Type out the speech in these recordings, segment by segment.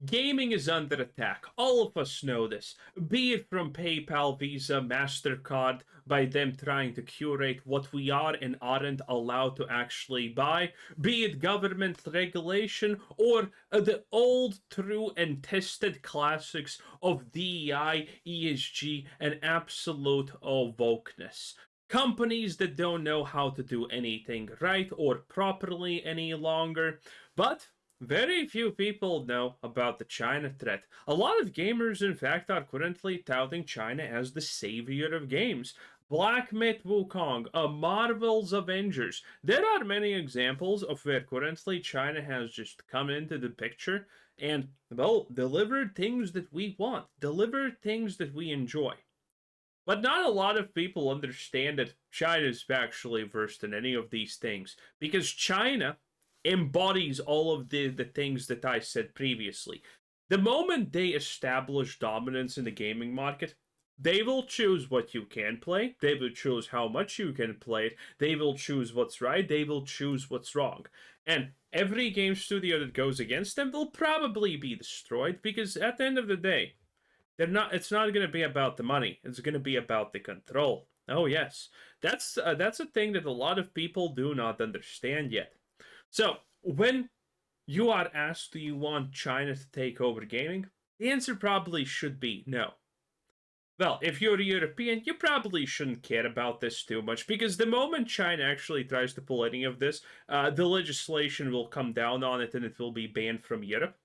Gaming is under attack. All of us know this. Be it from PayPal, Visa, MasterCard, by them trying to curate what we are and aren't allowed to actually buy. Be it government regulation or the old, true, and tested classics of DEI, ESG, and absolute wokeness. Companies that don't know how to do anything right or properly any longer. But very few people know about the China threat. A lot of gamers, in fact, are currently touting China as the savior of games. Black Myth Wukong, Marvel's Avengers. There are many examples of where currently China has just come into the picture and, well, delivered things that we want, delivered things that we enjoy. But not a lot of people understand that China is actually versed in any of these things because China embodies all of the things that I said previously. The moment they establish dominance in the gaming market, they will choose what you can play, they will choose how much you can play it, they will choose what's right, they will choose what's wrong. And every game studio that goes against them will probably be destroyed because at the end of the day, it's not going to be about the money, it's going to be about the control. Oh yes, that's a thing that a lot of people do not understand yet. So, when you are asked, do you want China to take over gaming? The answer probably should be no. Well, if you're a European, you probably shouldn't care about this too much, because the moment China actually tries to pull any of this, the legislation will come down on it and it will be banned from Europe.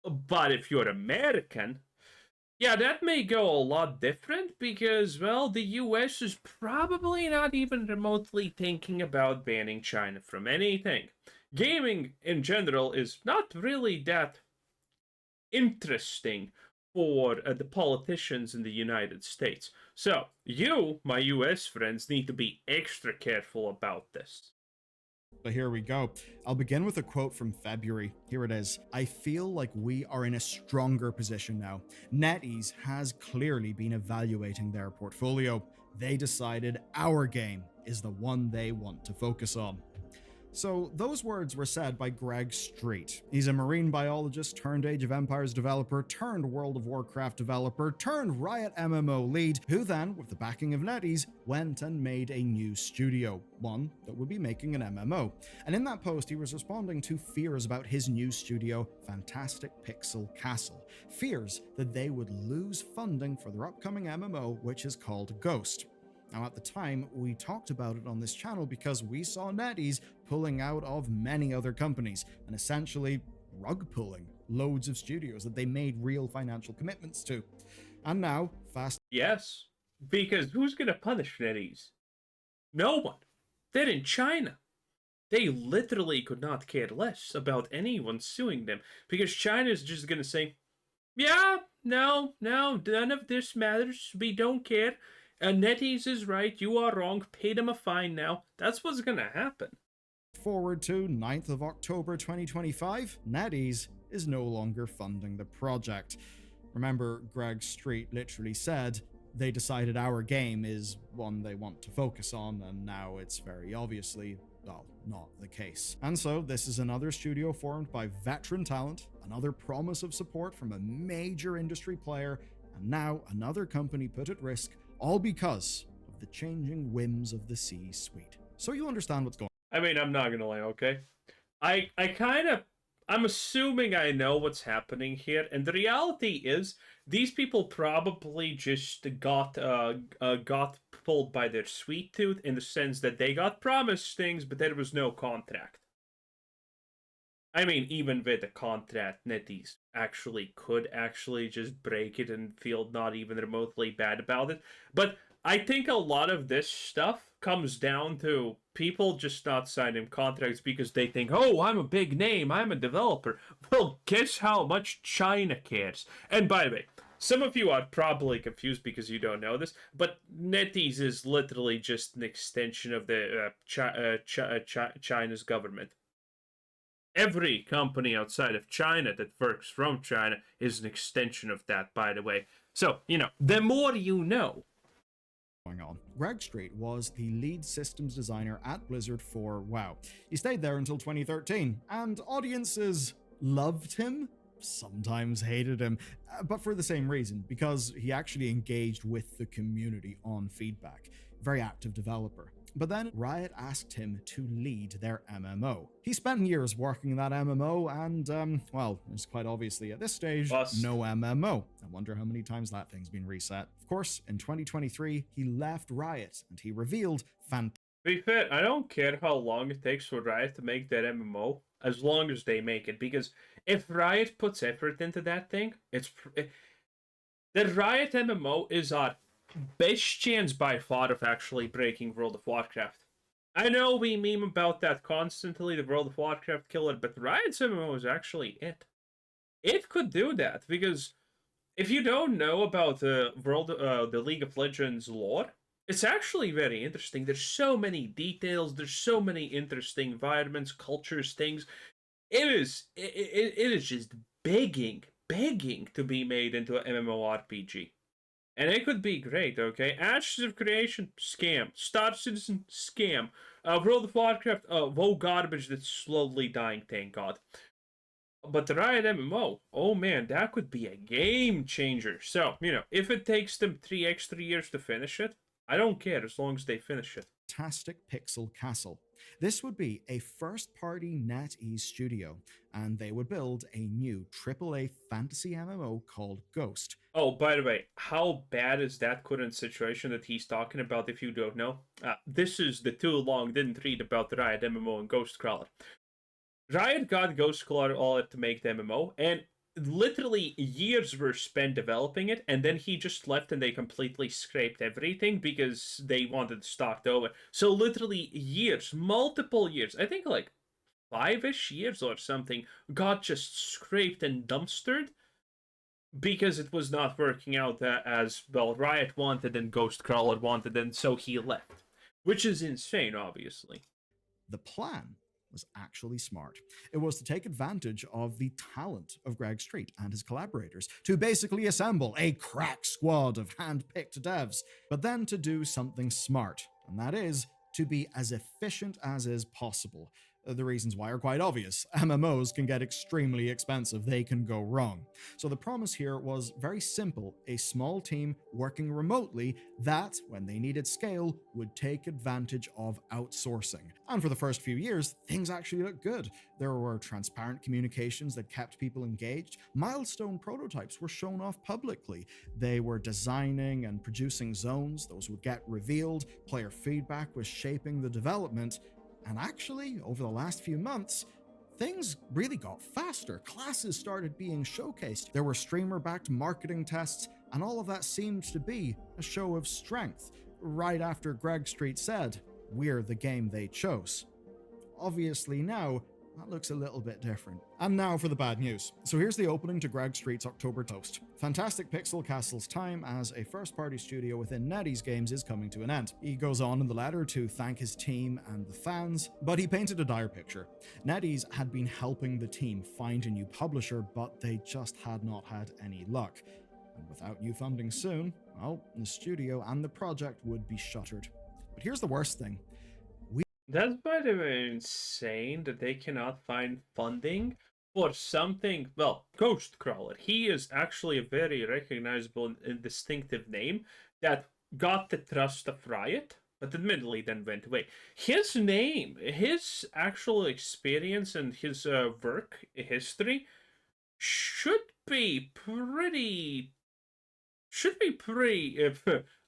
But if you're American, yeah, that may go a lot different because, well, the US is probably not even remotely thinking about banning China from anything. Gaming in general is not really that interesting for the politicians in the United States. So, you, my US friends, need to be extra careful about this. But here we go. I'll begin with a quote from February. Here it is. I feel like we are in a stronger position now. NetEase has clearly been evaluating their portfolio. They decided our game is the one they want to focus on. So those words were said by Greg Street. He's a marine biologist turned Age of Empires developer turned World of Warcraft developer turned Riot MMO lead, who then, with the backing of NetEase, went and made a new studio, one that would be making an MMO. And in that post, he was responding to fears about his new studio, Fantastic Pixel Castle. Fears that they would lose funding for their upcoming MMO, which is called Ghost. Now, at the time, we talked about it on this channel because we saw NetEase pulling out of many other companies and essentially rug pulling loads of studios that they made real financial commitments to. And now, fast. Yes, because who's going to punish NetEase? No one. They're in China. They literally could not care less about anyone suing them because China is just going to say, yeah, no, none of this matters. We don't care. NetEase is right, you are wrong, pay them a fine now. That's what's gonna happen. Forward to 9th of October 2025, NetEase is no longer funding the project. Remember, Greg Street literally said, they decided our game is one they want to focus on, and now it's very obviously, well, not the case. And so this is another studio formed by veteran talent, another promise of support from a major industry player, and now another company put at risk, all because of the changing whims of the C-suite. So you understand what's going on. I mean, I'm not gonna lie, okay? I'm assuming I know what's happening here, and the reality is, these people probably just got pulled by their sweet tooth in the sense that they got promised things, but there was no contract. I mean, even with a contract, NetEase could just break it and feel not even remotely bad about it. But I think a lot of this stuff comes down to people just not signing contracts because they think, oh, I'm a big name, I'm a developer. Well, guess how much China cares? And by the way, some of you are probably confused because you don't know this, but NetEase is literally just an extension of the China's government. Every company outside of China that works from China is an extension of that, by the way. So, the more you know. Going on. Greg Street was the lead systems designer at Blizzard for WoW. He stayed there until 2013, and audiences loved him, sometimes hated him, but for the same reason, because he actually engaged with the community on feedback. Very active developer. But then Riot asked him to lead their MMO. He spent years working that MMO and, well, it's quite obviously at this stage, Bust. no MMO. I wonder how many times that thing's been reset. Of course, in 2023, he left Riot and he revealed To be fair, I don't care how long it takes for Riot to make that MMO, as long as they make it. Because if Riot puts effort into that thing, the Riot MMO is our best chance by far of actually breaking World of Warcraft. I know we meme about that constantly, the World of Warcraft killer, but Riot's MMO is actually it. It could do that, because if you don't know about the League of Legends lore, it's actually very interesting. There's so many details, there's so many interesting environments, cultures, things. It is just begging to be made into an MMORPG. And it could be great, okay? Ashes of Creation, scam. Star Citizen, scam. World of Warcraft, woe garbage that's slowly dying, thank God. But the Riot MMO, oh man, that could be a game changer. So, if it takes them 3 extra years to finish it, I don't care as long as they finish it. Fantastic Pixel Castle. This would be a first-party NetEase studio, and they would build a new AAA fantasy MMO called Ghost. Oh, by the way, how bad is that current situation that he's talking about if you don't know? This is the too long didn't read about the Riot MMO and Ghost Crawler. Riot got Ghost Crawler to make the MMO, and literally years were spent developing it, and then he just left and they completely scraped everything because they wanted to start over. So literally years, multiple years, I think like 5-ish years or something, got just scraped and dumpstered because it was not working out as well Riot wanted and Ghost Crawler wanted, and so he left. Which is insane, obviously. The plan was actually smart. It was to take advantage of the talent of Greg Street and his collaborators to basically assemble a crack squad of hand-picked devs, but then to do something smart, and that is to be as efficient as is possible. The reasons why are quite obvious. MMOs can get extremely expensive, they can go wrong. So the promise here was very simple, a small team working remotely that, when they needed scale, would take advantage of outsourcing. And for the first few years, things actually looked good. There were transparent communications that kept people engaged. Milestone prototypes were shown off publicly. They were designing and producing zones, those would get revealed, player feedback was shaping the development. And actually, over the last few months, things really got faster. Classes started being showcased. There were streamer-backed marketing tests, and all of that seemed to be a show of strength. Right after Greg Street said, "We're the game they chose." Obviously now, that looks a little bit different. And now for the bad news. So here's the opening to Greg Street's October toast. Fantastic Pixel Castle's time as a first-party studio within NetEase Games is coming to an end. He goes on in the letter to thank his team and the fans, but he painted a dire picture. NetEase had been helping the team find a new publisher, but they just had not had any luck. And without new funding soon, well, the studio and the project would be shuttered. But here's the worst thing. That's, by the way, insane that they cannot find funding for something. Well, Ghost Crawler. He is actually a very recognizable and distinctive name that got the trust of Riot, but admittedly then went away. His name, his actual experience, and his work history should be pretty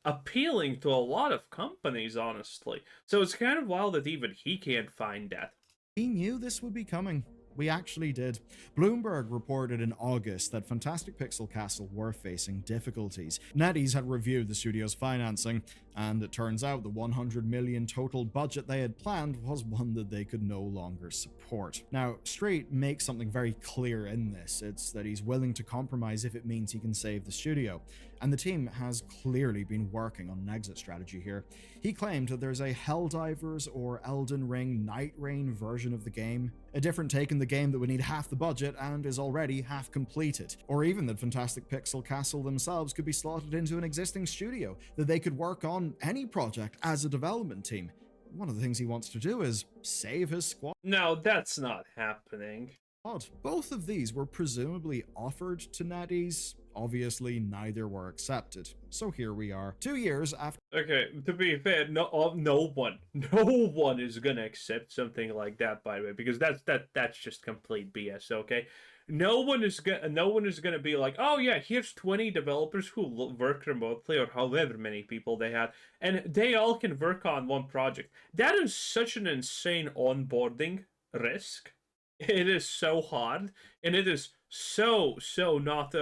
appealing to a lot of companies, honestly. So it's kind of wild that even he can't find that. We knew this would be coming. We actually did. Bloomberg reported in August that Fantastic Pixel Castle were facing difficulties. NetEase had reviewed the studio's financing, and it turns out the $100 million total budget they had planned was one that they could no longer support. Now, Street makes something very clear in this. It's that he's willing to compromise if it means he can save the studio. And the team has clearly been working on an exit strategy here. He claimed that there's a Helldivers or Elden Ring Night Rain version of the game, a different take in the game that would need half the budget and is already half completed, or even that Fantastic Pixel Castle themselves could be slotted into an existing studio, that they could work on any project as a development team. One of the things he wants to do is save his squad. No, that's not happening. odd. Both of these were presumably offered to NetEase. Obviously, neither were accepted. So here we are, 2 years after. Okay, to be fair, no one is gonna accept something like that. By the way, because that's just complete BS. Okay, no one is gonna be like, oh yeah, here's 20 developers who work remotely, or however many people they had, and they all can work on one project. That is such an insane onboarding risk. It is so hard, and it is so not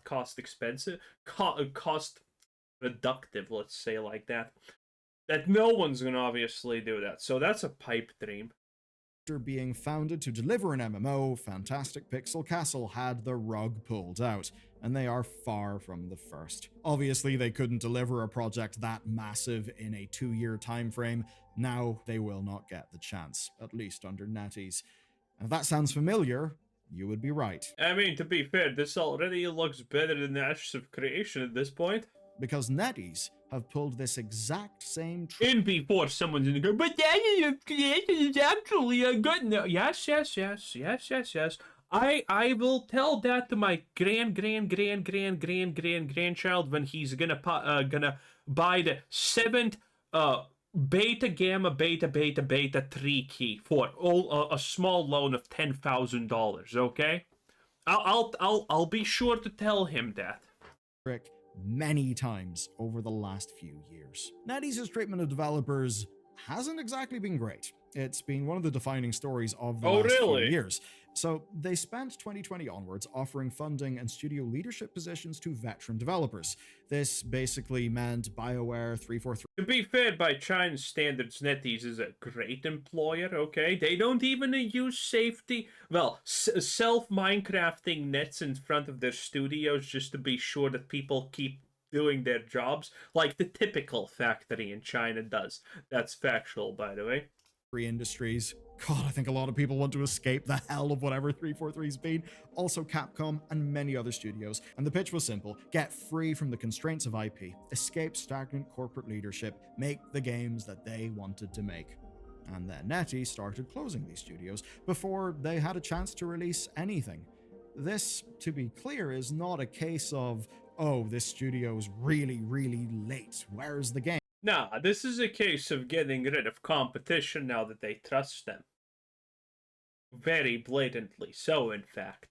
cost expensive, cost reductive, let's say like that. That no one's gonna obviously do that. So that's a pipe dream. After being founded to deliver an MMO, Fantastic Pixel Castle had the rug pulled out, and they are far from the first. Obviously, they couldn't deliver a project that massive in a 2-year time frame. Now they will not get the chance, at least under NetEase. And if that sounds familiar, you would be right. I mean, to be fair, this already looks better than the Ashes of Creation at this point. Because NetEase have pulled this exact same in before someone's in the go, but the Ashes of Creation is actually a good no. Yes. I will tell that to my grandchild when he's gonna buy the 7th beta gamma beta 3 key for a small loan of $10,000. Okay, I'll be sure to tell him that. Rick many times over the last few years. NetEase's treatment of developers hasn't exactly been great. It's been one of the defining stories of the last few years. So they spent 2020 onwards offering funding and studio leadership positions to veteran developers. This basically meant BioWare 343. To be fair, by Chinese standards, NetEase is a great employer, okay? They don't even use safety, well, self-Minecrafting nets in front of their studios just to be sure that people keep doing their jobs, like the typical factory in China does. That's factual, by the way. Industries. God, I think a lot of people want to escape the hell of whatever 343's been. Also Capcom and many other studios. And the pitch was simple. Get free from the constraints of IP. Escape stagnant corporate leadership. Make the games that they wanted to make. And then NetEase started closing these studios before they had a chance to release anything. This, to be clear, is not a case of, oh, this studio's really late. Where's the game? Nah, this is a case of getting rid of competition now that they trust them. Very blatantly so, in fact.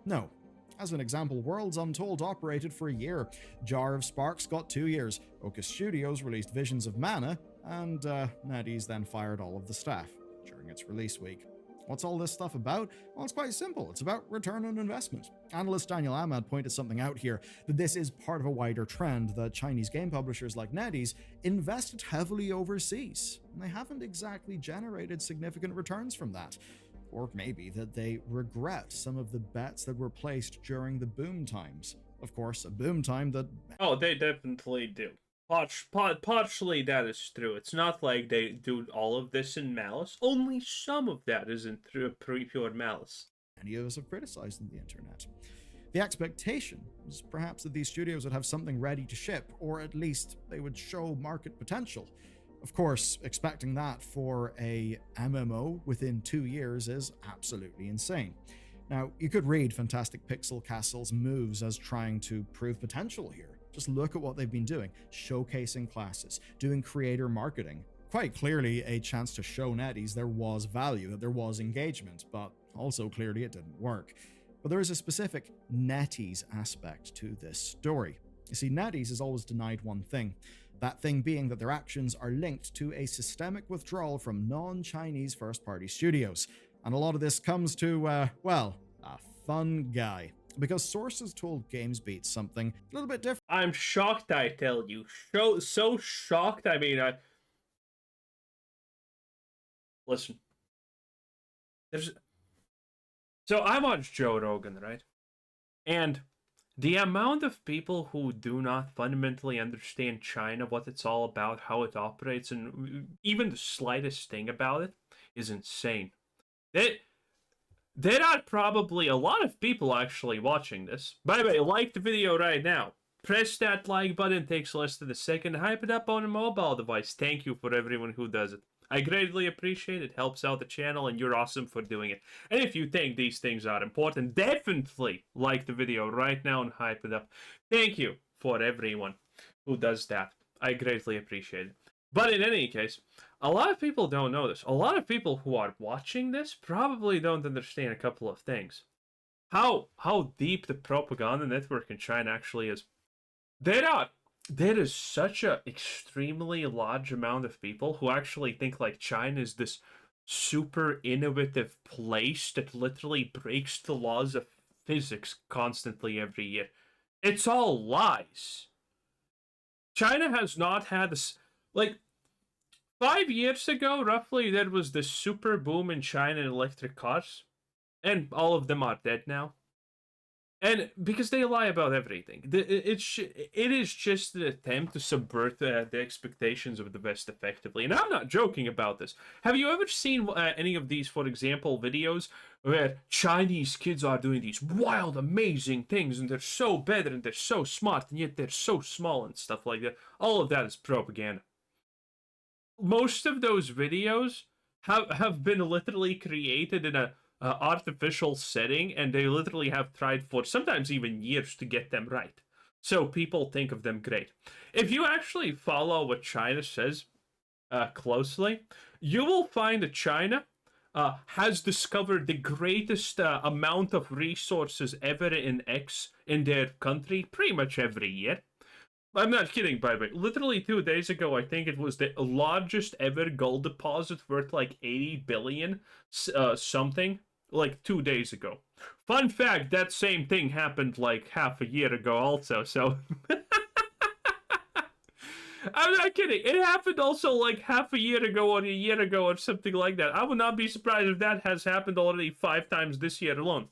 No. As an example, Worlds Untold operated for a year. Jar of Sparks got 2 years. Oka Studios released Visions of Mana, and NetEase then fired all of the staff during its release week. What's all this stuff about? Well, it's quite simple. It's about return on investment. Analyst Daniel Ahmad pointed something out here, that this is part of a wider trend that Chinese game publishers like NetEase invested heavily overseas, and they haven't exactly generated significant returns from that. Or maybe that they regret some of the bets that were placed during the boom times. Of course, a boom time that... Oh, they definitely do. Partially that is true. It's not like they do all of this in malice. Only some of that isn't through pure malice. Many of us have criticized on the internet. The expectation was perhaps that these studios would have something ready to ship, or at least they would show market potential. Of course, expecting that for a MMO within 2 years is absolutely insane. Now, you could read Fantastic Pixel Castle's moves as trying to prove potential here. Just look at what they've been doing, showcasing classes, doing creator marketing. Quite clearly a chance to show NetEase there was value, that there was engagement, but also clearly it didn't work. But there is a specific NetEase aspect to this story. You see, NetEase has always denied one thing, that thing being that their actions are linked to a systemic withdrawal from non-Chinese first-party studios. And a lot of this comes to, well, a fun guy. Because sources told GamesBeat something a little bit different. I'm shocked, I tell you. So shocked, I mean, Listen. So I watch Joe Rogan, right? And the amount of people who do not fundamentally understand China, what it's all about, how it operates, and even the slightest thing about it is insane. There are probably a lot of people actually watching this. By the way, like the video right now. Press that like button, takes less than a second. Hype it up on a mobile device. Thank you for everyone who does it. I greatly appreciate it. Helps out the channel, and you're awesome for doing it. And if you think these things are important, definitely like the video right now and hype it up. Thank you for everyone who does that. I greatly appreciate it. But in any case, a lot of people don't know this. A lot of people who are watching this probably don't understand a couple of things. How deep the propaganda network in China actually is. There is such a extremely large amount of people who actually think like China is this super innovative place that literally breaks the laws of physics constantly every year. It's all lies. China has not had this, like, 5 years ago, roughly, there was this super boom in China in electric cars, and all of them are dead now. And because they lie about everything, it is just an attempt to subvert the expectations of the West effectively. And I'm not joking about this. Have you ever seen any of these, for example, videos where Chinese kids are doing these wild, amazing things, and they're so better and they're so smart, and yet they're so small and stuff like that? All of that is propaganda. Most of those videos have been literally created in a artificial setting, and they literally have tried for sometimes even years to get them right. So people think of them great. If you actually follow what China says closely, you will find that China has discovered the greatest amount of resources ever in their country pretty much every year. I'm not kidding, by the way. Literally 2 days ago, I think it was the largest ever gold deposit worth like 80 billion something, like 2 days ago. Fun fact, that same thing happened like half a year ago also, so... I'm not kidding. It happened also like half a year ago or a year ago or something like that. I would not be surprised if that has happened already 5 times this year alone.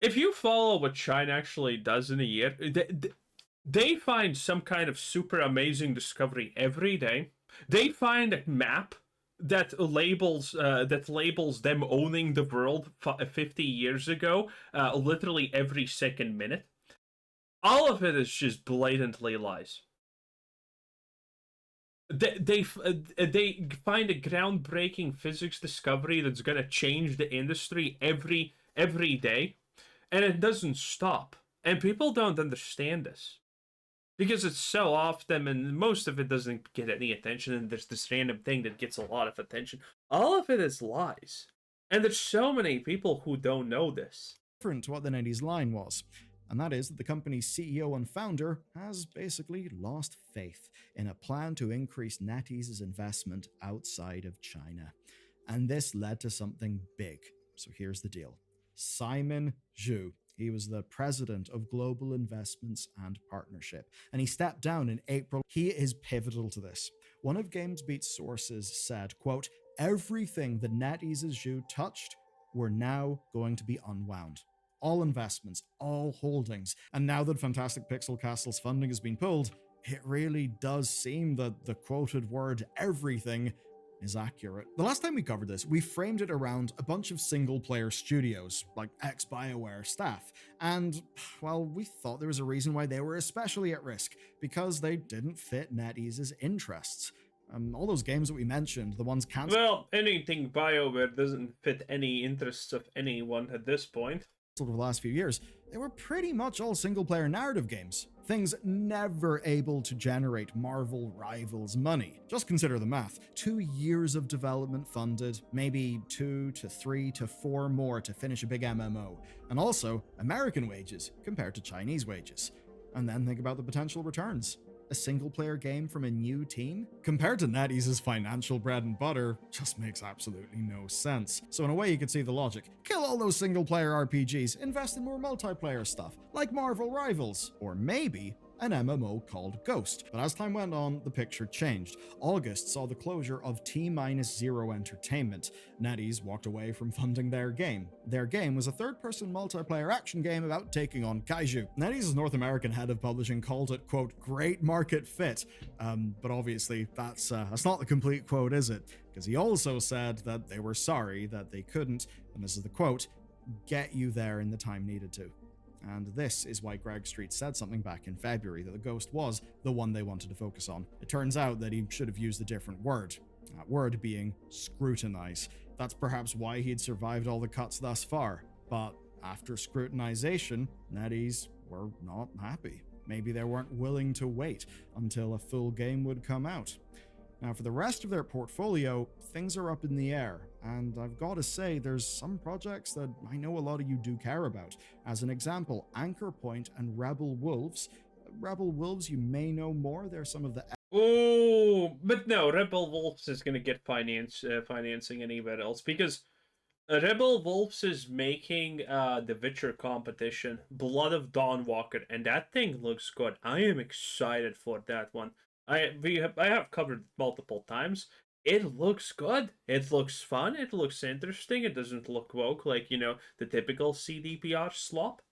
If you follow what China actually does in a year, they find some kind of super amazing discovery every day. They find a map that labels them owning the world 50 years ago, literally every second minute. All of it is just blatantly lies. They find a groundbreaking physics discovery that's gonna change the industry every day, and it doesn't stop. And people don't understand this. Because it's so often, and most of it doesn't get any attention, and there's this random thing that gets a lot of attention. All of it is lies. And there's so many people who don't know this. Different to what the NetEase line was, and that is that the company's CEO and founder has basically lost faith in a plan to increase NetEase's investment outside of China. And this led to something big. So here's the deal. Simon Zhu, he was the president of Global Investments and Partnership, and he stepped down in April. He is pivotal to this. One of GamesBeat's sources said, quote, "Everything that NetEase's Zhu touched were now going to be unwound. All investments, all holdings. And now that Fantastic Pixel Castle's funding has been pulled, it really does seem that the quoted word everything is accurate." The last time we covered this, we framed it around a bunch of single-player studios, like ex-BioWare staff, and, well, we thought there was a reason why they were especially at risk, because they didn't fit NetEase's interests. All those games that we mentioned, the ones cancelled... Well, anything BioWare doesn't fit any interests of anyone at this point. ...over the last few years, they were pretty much all single-player narrative games. Things never able to generate Marvel Rivals money. Just consider the math. 2 years of development funded, maybe 2 to 3 to 4 more to finish a big MMO. And also, American wages compared to Chinese wages. And then think about the potential returns. A single-player game from a new team? Compared to NetEase's financial bread and butter, just makes absolutely no sense. So in a way you could see the logic. Kill all those single-player RPGs, invest in more multiplayer stuff, like Marvel Rivals, or maybe an MMO called Ghost. But as time went on, the picture changed. August saw the closure of T-0 Entertainment. NetEase walked away from funding their game. Their game was a third-person multiplayer action game about taking on kaiju. NetEase's North American head of publishing called it, quote, "great market fit." But obviously that's not the complete quote, is it? Because he also said that they were sorry that they couldn't, and this is the quote, "get you there in the time needed to." And this is why Greg Street said something back in February that the Ghost was the one they wanted to focus on. It turns out that he should have used a different word, that word being scrutinize. That's perhaps why he'd survived all the cuts thus far. But after scrutinization, NetEase were not happy. Maybe they weren't willing to wait until a full game would come out. Now, for the rest of their portfolio, things are up in the air, and I've got to say, there's some projects that I know a lot of you do care about. As an example, Anchor Point and Rebel Wolves. Rebel Wolves, you may know more. They're some of the... Oh, but no, Rebel Wolves is going to get financing anywhere else, because Rebel Wolves is making the Witcher competition, Blood of Dawnwalker, and that thing looks good. I am excited for that one. I have covered it multiple times. It looks good. It looks fun. It looks interesting. It doesn't look woke like, the typical CDPR slop.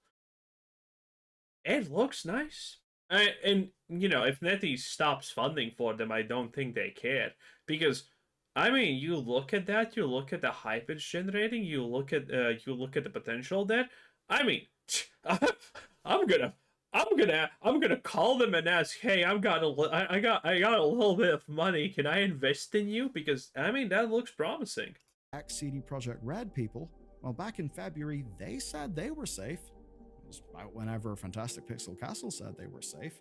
It looks nice. And if NetEase stops funding for them, I don't think they care. Because, I mean, you look at that, you look at the hype it's generating, you look at the potential there. I mean, I'm gonna call them and ask, hey, I got a little bit of money. Can I invest in you? Because I mean, that looks promising. CD Projekt Red people, well, back in February, they said they were safe. It was about whenever Fantastic Pixel Castle said they were safe.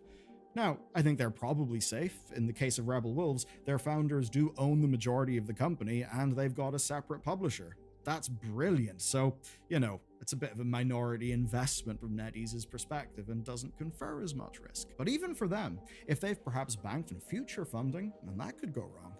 Now, I think they're probably safe. In the case of Rebel Wolves, their founders do own the majority of the company, and they've got a separate publisher. That's brilliant. So, it's a bit of a minority investment from NetEase's perspective and doesn't confer as much risk. But even for them, if they've perhaps banked in future funding, then that could go wrong.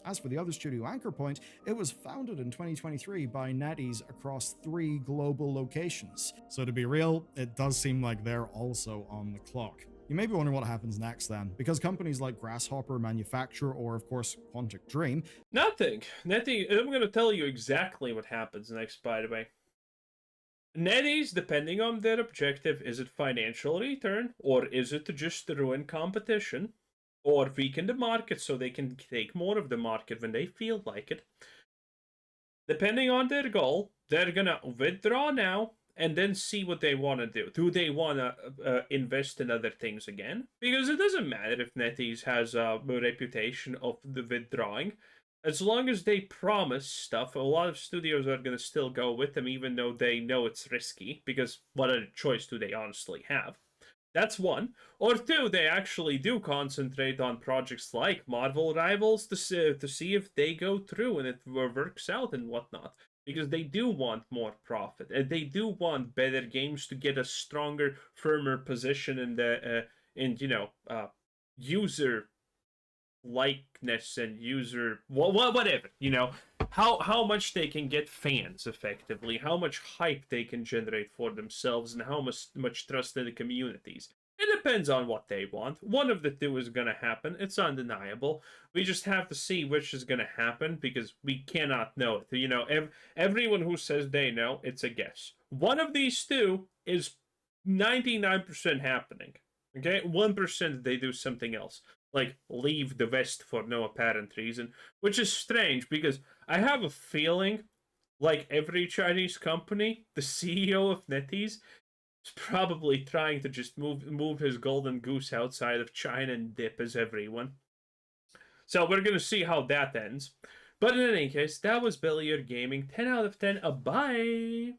As for the other studio, Anchor Point, it was founded in 2023 by NetEase across 3 global locations. So to be real, it does seem like they're also on the clock. You may be wondering what happens next then, because companies like Grasshopper Manufacture or, of course, Quantic Dream... Nothing. NetEase, I'm going to tell you exactly what happens next, by the way. NetEase, depending on their objective, is it financial return, or is it to just ruin competition, or weaken the market so they can take more of the market when they feel like it. Depending on their goal, they're going to withdraw now, and then see what they want to do. Do they want to invest in other things again? Because it doesn't matter if NetEase has a reputation of the withdrawing. As long as they promise stuff, a lot of studios are going to still go with them, even though they know it's risky. Because what other choice do they honestly have? That's one. Or two, they actually do concentrate on projects like Marvel Rivals to see if they go through and it works out and whatnot. Because they do want more profit, and they do want better games to get a stronger, firmer position in the user likeness and user whatever. How much they can get fans effectively, how much hype they can generate for themselves, and how much trust in the communities. It depends on what they want. One of the two is going to happen. It's undeniable. We just have to see which is going to happen because we cannot know it. Everyone who says they know, it's a guess. One of these two is 99% happening. Okay? 1% they do something else. Like leave the West for no apparent reason. Which is strange because I have a feeling like every Chinese company, the CEO of NetEase is probably trying to just move his golden goose outside of China and dip as everyone. So we're going to see how that ends. But in any case, that was Bellier Gaming. 10 out of 10. Bye!